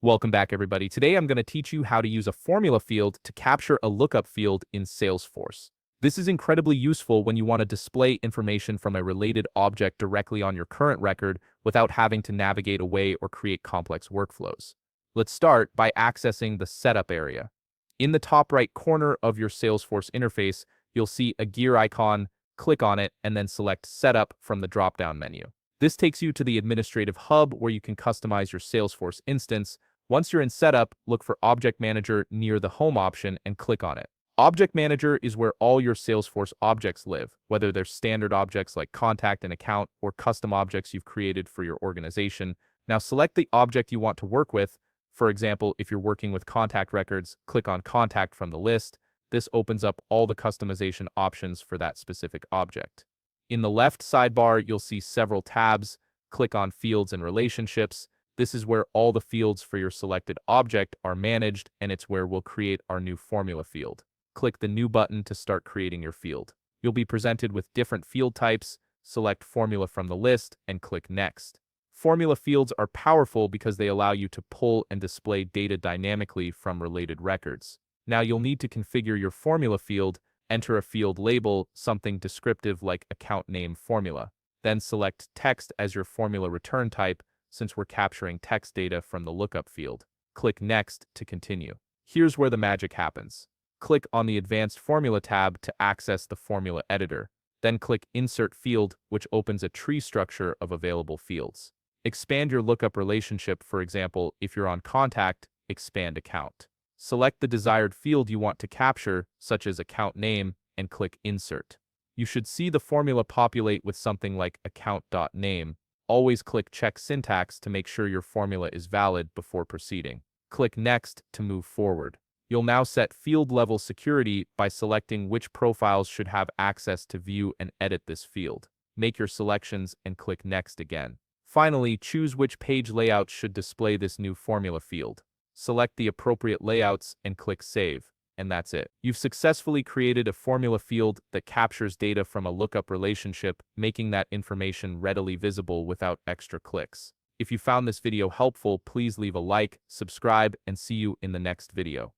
Welcome back, everybody. Today I'm going to teach you how to use a formula field to capture a lookup field in Salesforce. This is incredibly useful when you want to display information from a related object directly on your current record without having to navigate away or create complex workflows. Let's start by accessing the Setup area. In the top right corner of your Salesforce interface, you'll see a gear icon. Click on it and then select Setup from the drop-down menu. This takes you to the administrative hub where you can customize your Salesforce instance. Once you're in Setup, look for Object Manager near the Home option and click on it. Object Manager is where all your Salesforce objects live, whether they're standard objects like contact and account or custom objects you've created for your organization. Now select the object you want to work with. For example, if you're working with contact records, click on Contact from the list. This opens up all the customization options for that specific object. In the left sidebar, you'll see several tabs. Click on Fields and Relationships. This is where all the fields for your selected object are managed, and it's where we'll create our new formula field. Click the New button to start creating your field. You'll be presented with different field types. Select Formula from the list and click Next. Formula fields are powerful because they allow you to pull and display data dynamically from related records. Now you'll need to configure your formula field. Enter a field label, something descriptive like account name formula. Then select Text as your formula return type, since we're capturing text data from the lookup field. Click Next to continue. Here's where the magic happens. Click on the Advanced Formula tab to access the formula editor. Then click Insert Field, which opens a tree structure of available fields. Expand your lookup relationship, for example, if you're on Contact, expand Account. Select the desired field you want to capture, such as account name, and click Insert. You should see the formula populate with something like account.name. Always click Check Syntax to make sure your formula is valid before proceeding. Click Next to move forward. You'll now set field level security by selecting which profiles should have access to view and edit this field. Make your selections and click Next again. Finally, choose which page layout should display this new formula field. Select the appropriate layouts and click Save. And that's it. You've successfully created a formula field that captures data from a lookup relationship, making that information readily visible without extra clicks. If you found this video helpful, please leave a like, subscribe, and see you in the next video.